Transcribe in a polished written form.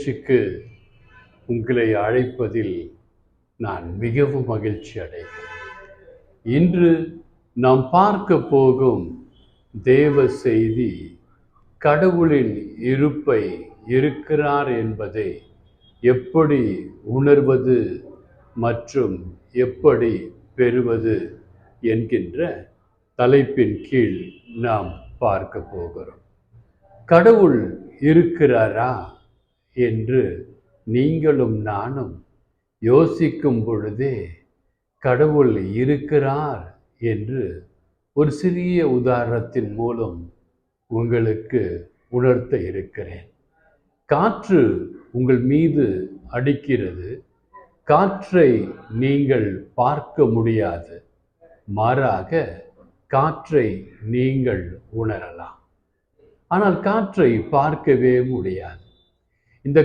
நிகழ்ச்சிக்கு உங்களை அழைப்பதில் நான் மிகவும் மகிழ்ச்சி அடைகிறேன். இன்று நாம் பார்க்க போகும் தேவ செய்தி கடவுளின் இருப்பை இருக்கிறார் என்பதை எப்படி உணர்வது மற்றும் எப்படி பெறுவது என்கின்ற தலைப்பின் கீழ் நாம் பார்க்க போகிறோம். கடவுள் இருக்கிறாரா என்று நீங்களும் நானும் யோசிக்கும் பொழுதே கடவுள் இருக்கிறார் என்று ஒரு சிறிய உதாரணத்தின் மூலம் உங்களுக்கு உணர்த்த இருக்கிறேன். காற்று உங்கள் மீது அடிக்கிறது. காற்றை நீங்கள் பார்க்க முடியாது, மாறாக காற்றை நீங்கள் உணரலாம். ஆனால் காற்றை பார்க்கவே முடியாது.